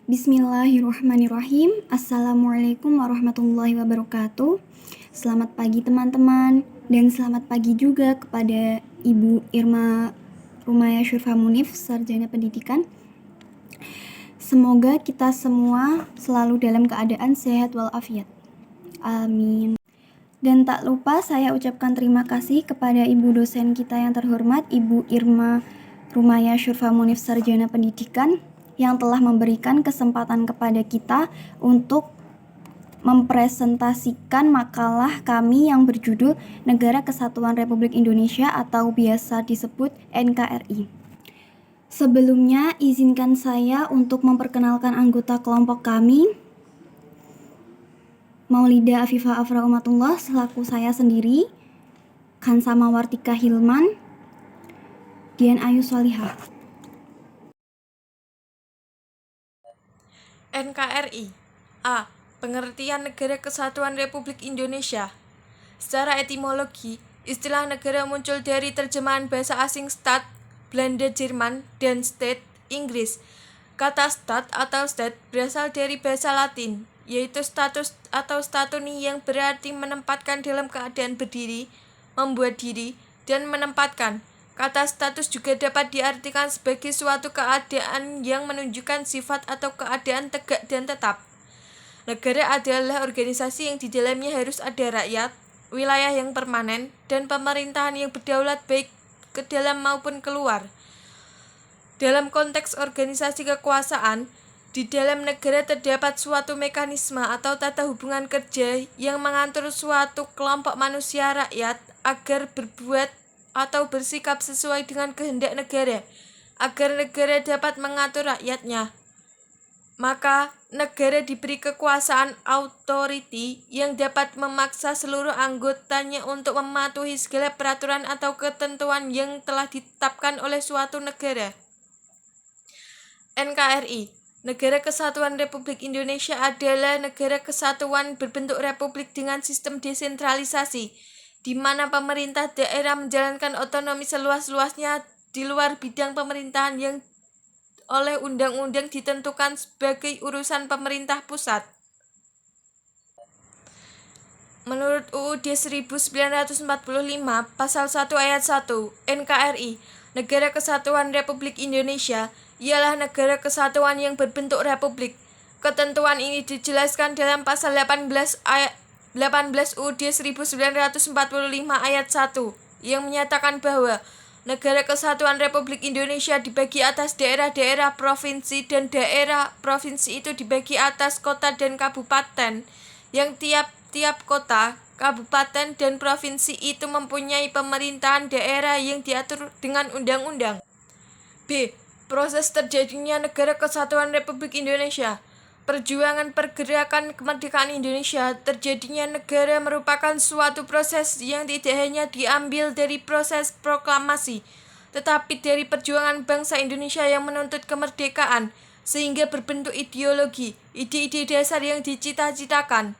Bismillahirrahmanirrahim. Assalamualaikum warahmatullahi wabarakatuh. Selamat pagi teman-teman, dan selamat pagi juga kepada Ibu Irma Rumaya Syurfa Munif, Sarjana Pendidikan. Semoga kita semua selalu dalam keadaan sehat walafiat. Amin. Dan tak lupa saya ucapkan terima kasih kepada Ibu dosen kita yang terhormat, Ibu Irma Rumaya Syurfa Munif, Sarjana Pendidikan, yang telah memberikan kesempatan kepada kita untuk mempresentasikan makalah kami yang berjudul Negara Kesatuan Republik Indonesia atau biasa disebut NKRI. Sebelumnya, izinkan saya untuk memperkenalkan anggota kelompok kami. Maulida Afifah Afra Umatullah selaku saya sendiri, Kansama Wartika Hilman, Dian Ayu Solihah. NKRI. A. Pengertian Negara Kesatuan Republik Indonesia. Secara etimologi, istilah negara muncul dari terjemahan bahasa asing Staat, Belanda Jerman, dan State, Inggris. Kata Staat atau State berasal dari bahasa Latin, yaitu status atau statuni yang berarti menempatkan dalam keadaan berdiri, membuat diri, dan menempatkan. Kata status juga dapat diartikan sebagai suatu keadaan yang menunjukkan sifat atau keadaan tegak dan tetap. Negara adalah organisasi yang di dalamnya harus ada rakyat, wilayah yang permanen, dan pemerintahan yang berdaulat baik ke dalam maupun keluar. Dalam konteks organisasi kekuasaan, di dalam negara terdapat suatu mekanisme atau tata hubungan kerja yang mengatur suatu kelompok manusia rakyat agar berbuat atau bersikap sesuai dengan kehendak negara, agar negara dapat mengatur rakyatnya. Maka, negara diberi kekuasaan authority yang dapat memaksa seluruh anggotanya untuk mematuhi segala peraturan atau ketentuan yang telah ditetapkan oleh suatu negara. NKRI, Negara Kesatuan Republik Indonesia adalah negara kesatuan berbentuk republik dengan sistem desentralisasi, di mana pemerintah daerah menjalankan otonomi seluas-luasnya di luar bidang pemerintahan yang oleh undang-undang ditentukan sebagai urusan pemerintah pusat. Menurut UUD 1945, Pasal 1 Ayat 1, NKRI, Negara Kesatuan Republik Indonesia, ialah negara kesatuan yang berbentuk republik. Ketentuan ini dijelaskan dalam Pasal 18 UUD 1945 Ayat 1 yang menyatakan bahwa Negara Kesatuan Republik Indonesia dibagi atas daerah-daerah provinsi dan daerah provinsi itu dibagi atas kota dan kabupaten yang tiap-tiap kota, kabupaten, dan provinsi itu mempunyai pemerintahan daerah yang diatur dengan undang-undang. B. Proses terjadinya Negara Kesatuan Republik Indonesia. Perjuangan pergerakan kemerdekaan Indonesia, terjadinya negara merupakan suatu proses yang tidak hanya diambil dari proses proklamasi, tetapi dari perjuangan bangsa Indonesia yang menuntut kemerdekaan, sehingga berbentuk ideologi, ide-ide dasar yang dicita-citakan.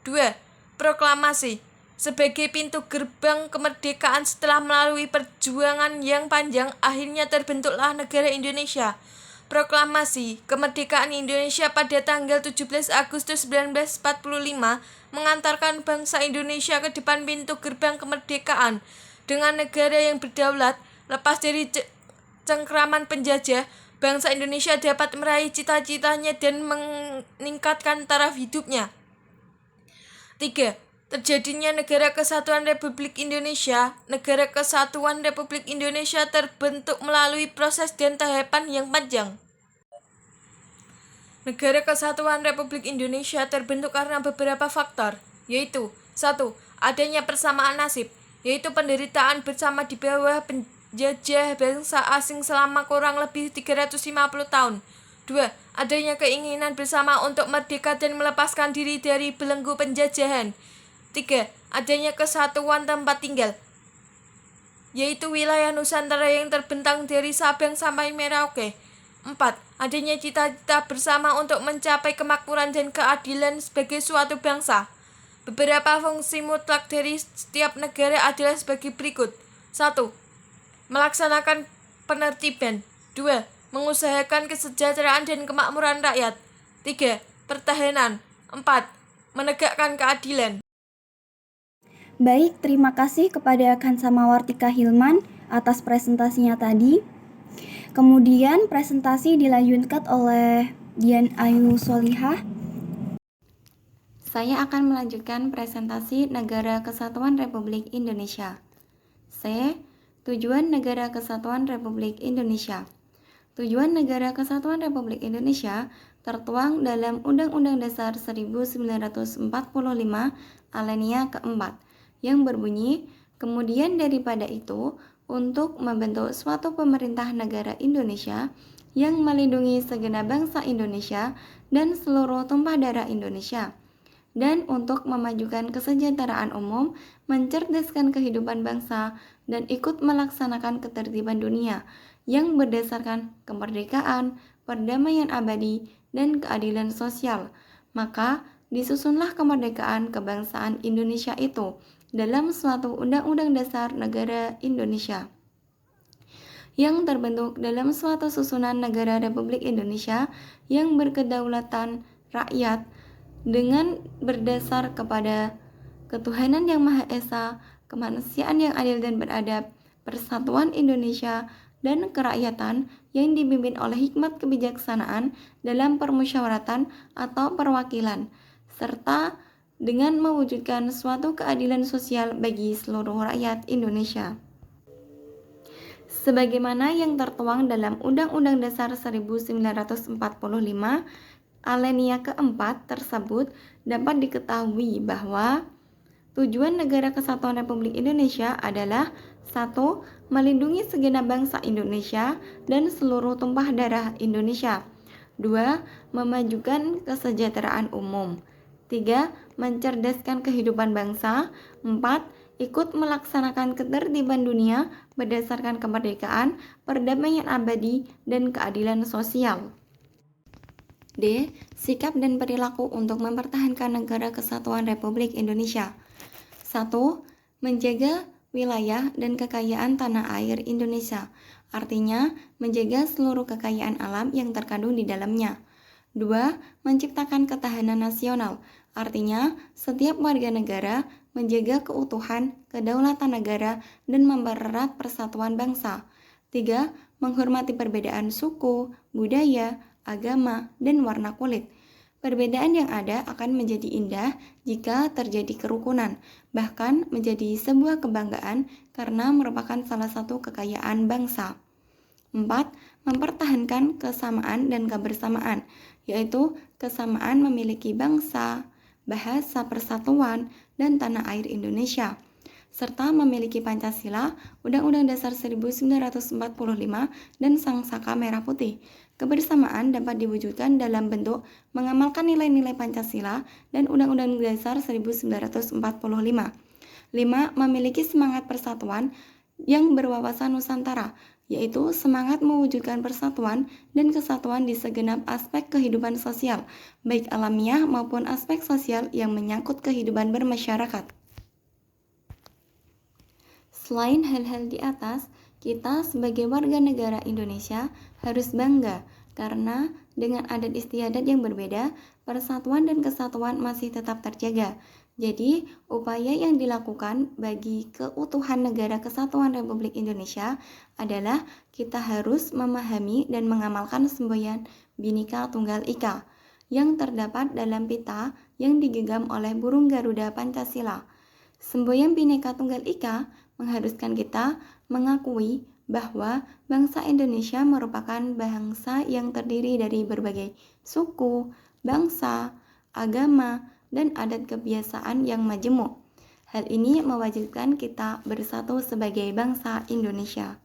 2. Proklamasi. Sebagai pintu gerbang kemerdekaan setelah melalui perjuangan yang panjang, akhirnya terbentuklah negara Indonesia. Proklamasi kemerdekaan Indonesia pada tanggal 17 Agustus 1945 mengantarkan bangsa Indonesia ke depan pintu gerbang kemerdekaan. Dengan negara yang berdaulat, lepas dari cengkraman penjajah, bangsa Indonesia dapat meraih cita-citanya dan meningkatkan taraf hidupnya. 3. Terjadinya Negara Kesatuan Republik Indonesia. Negara Kesatuan Republik Indonesia terbentuk melalui proses dan tahapan yang panjang. Negara Kesatuan Republik Indonesia terbentuk karena beberapa faktor, yaitu 1. Adanya persamaan nasib, yaitu penderitaan bersama di bawah penjajah bangsa asing selama kurang lebih 350 tahun. 2. Adanya keinginan bersama untuk merdeka dan melepaskan diri dari belenggu penjajahan. 3. Adanya kesatuan tempat tinggal, yaitu wilayah Nusantara yang terbentang dari Sabang sampai Merauke. 4. Adanya cita-cita bersama untuk mencapai kemakmuran dan keadilan sebagai suatu bangsa. Beberapa fungsi mutlak dari setiap negara adalah sebagai berikut. 1. Melaksanakan penertiban. 2. Mengusahakan kesejahteraan dan kemakmuran rakyat. 3. Pertahanan. 4. Menegakkan keadilan. Baik, terima kasih kepada Kansa Mawartika Hilman atas presentasinya tadi. Kemudian presentasi dilanjutkan oleh Dian Ayu Solihah. Saya akan melanjutkan presentasi Negara Kesatuan Republik Indonesia. C. Tujuan Negara Kesatuan Republik Indonesia. Tujuan Negara Kesatuan Republik Indonesia tertuang dalam Undang-Undang Dasar 1945 Alinea keempat yang berbunyi, kemudian daripada itu, untuk membentuk suatu pemerintah negara Indonesia yang melindungi segenap bangsa Indonesia dan seluruh tumpah darah Indonesia, dan untuk memajukan kesejahteraan umum, mencerdaskan kehidupan bangsa, dan ikut melaksanakan ketertiban dunia yang berdasarkan kemerdekaan, perdamaian abadi, dan keadilan sosial. Maka disusunlah kemerdekaan kebangsaan Indonesia itu dalam suatu Undang-Undang Dasar Negara Indonesia yang terbentuk dalam suatu susunan negara Republik Indonesia yang berkedaulatan rakyat dengan berdasar kepada ketuhanan yang Maha Esa, kemanusiaan yang adil dan beradab, persatuan Indonesia, dan kerakyatan yang dipimpin oleh hikmat kebijaksanaan dalam permusyawaratan atau perwakilan, serta dengan mewujudkan suatu keadilan sosial bagi seluruh rakyat Indonesia. Sebagaimana yang tertuang dalam Undang-Undang Dasar 1945, Alinea keempat tersebut dapat diketahui bahwa tujuan Negara Kesatuan Republik Indonesia adalah 1. Melindungi segenap bangsa Indonesia dan seluruh tumpah darah Indonesia. 2. Memajukan kesejahteraan umum. 3. Mencerdaskan kehidupan bangsa. 4. Ikut melaksanakan ketertiban dunia berdasarkan kemerdekaan, perdamaian abadi, dan keadilan sosial. D. Sikap dan perilaku untuk mempertahankan Negara Kesatuan Republik Indonesia. 1. Menjaga wilayah dan kekayaan tanah air Indonesia, artinya menjaga seluruh kekayaan alam yang terkandung di dalamnya. 2. Menciptakan ketahanan nasional, artinya setiap warga negara menjaga keutuhan, kedaulatan negara, dan mempererat persatuan bangsa. 3. Menghormati perbedaan suku, budaya, agama, dan warna kulit. Perbedaan yang ada akan menjadi indah jika terjadi kerukunan, bahkan menjadi sebuah kebanggaan karena merupakan salah satu kekayaan bangsa. 4. Mempertahankan kesamaan dan kebersamaan, yaitu kesamaan memiliki bangsa, bahasa persatuan, dan tanah air Indonesia, serta memiliki Pancasila, Undang-Undang Dasar 1945, dan Sang Saka Merah Putih. Kebersamaan dapat diwujudkan dalam bentuk mengamalkan nilai-nilai Pancasila dan Undang-Undang Dasar 1945. 5. Memiliki semangat persatuan yang berwawasan Nusantara, yaitu semangat mewujudkan persatuan dan kesatuan di segenap aspek kehidupan sosial, baik alamiah maupun aspek sosial yang menyangkut kehidupan bermasyarakat. Selain hal-hal di atas, kita sebagai warga negara Indonesia harus bangga karena dengan adat istiadat yang berbeda, persatuan dan kesatuan masih tetap terjaga. Jadi, upaya yang dilakukan bagi keutuhan Negara Kesatuan Republik Indonesia adalah kita harus memahami dan mengamalkan semboyan Bhinneka Tunggal Ika yang terdapat dalam pita yang digenggam oleh burung Garuda Pancasila. Semboyan Bhinneka Tunggal Ika mengharuskan kita mengakui bahwa bangsa Indonesia merupakan bangsa yang terdiri dari berbagai suku, bangsa, agama, dan adat kebiasaan yang majemuk. Hal ini mewajibkan kita bersatu sebagai bangsa Indonesia.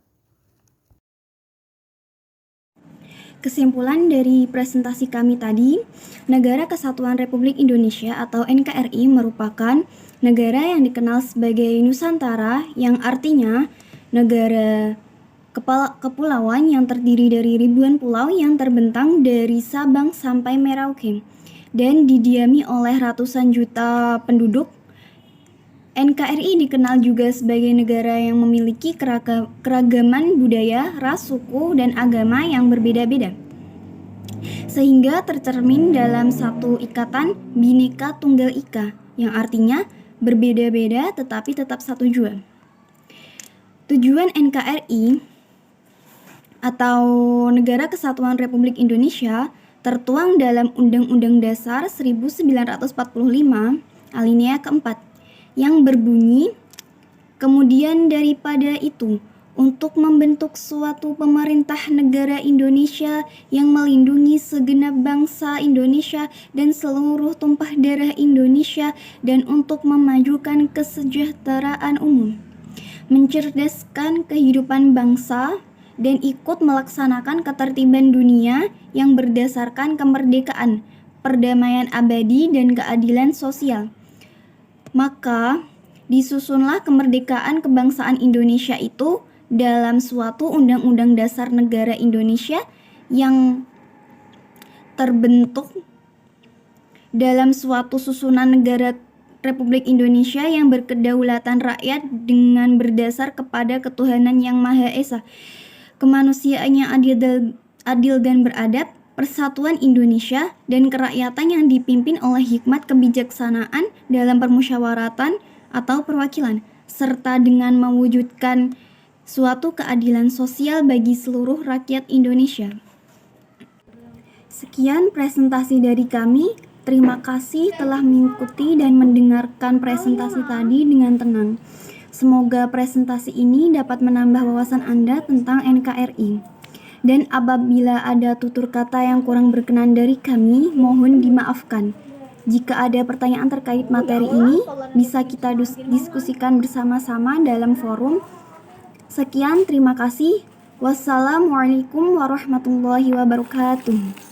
Kesimpulan dari presentasi kami tadi, Negara Kesatuan Republik Indonesia atau NKRI merupakan negara yang dikenal sebagai Nusantara, yang artinya negara kepulauan yang terdiri dari ribuan pulau yang terbentang dari Sabang sampai Merauke dan didiami oleh ratusan juta penduduk. NKRI dikenal juga sebagai negara yang memiliki keragaman budaya, ras, suku, dan agama yang berbeda-beda. sehingga tercermin dalam satu ikatan Bhinneka Tunggal Ika, yang artinya berbeda-beda tetapi tetap satu jua. Tujuan NKRI atau Negara Kesatuan Republik Indonesia tertuang dalam Undang-Undang Dasar 1945 alinea keempat yang berbunyi, kemudian daripada itu, untuk membentuk suatu pemerintah negara Indonesia yang melindungi segenap bangsa Indonesia dan seluruh tumpah darah Indonesia, dan untuk memajukan kesejahteraan umum, mencerdaskan kehidupan bangsa, dan ikut melaksanakan ketertiban dunia yang berdasarkan kemerdekaan, perdamaian abadi, dan keadilan sosial. Maka disusunlah kemerdekaan kebangsaan Indonesia itu dalam suatu Undang-Undang Dasar Negara Indonesia yang terbentuk dalam suatu susunan negara Republik Indonesia yang berkedaulatan rakyat dengan berdasar kepada ketuhanan yang Maha Esa, kemanusiaan yang adil dan beradab, persatuan Indonesia, dan kerakyatan yang dipimpin oleh hikmat kebijaksanaan dalam permusyawaratan atau perwakilan, serta dengan mewujudkan suatu keadilan sosial bagi seluruh rakyat Indonesia. Sekian presentasi dari kami. Terima kasih telah mengikuti dan mendengarkan presentasi tadi dengan tenang. Semoga presentasi ini dapat menambah wawasan Anda tentang NKRI. Dan apabila ada tutur kata yang kurang berkenan dari kami, mohon dimaafkan. Jika ada pertanyaan terkait materi ini, bisa kita diskusikan bersama-sama dalam forum. Sekian, terima kasih. Wassalamualaikum warahmatullahi wabarakatuh.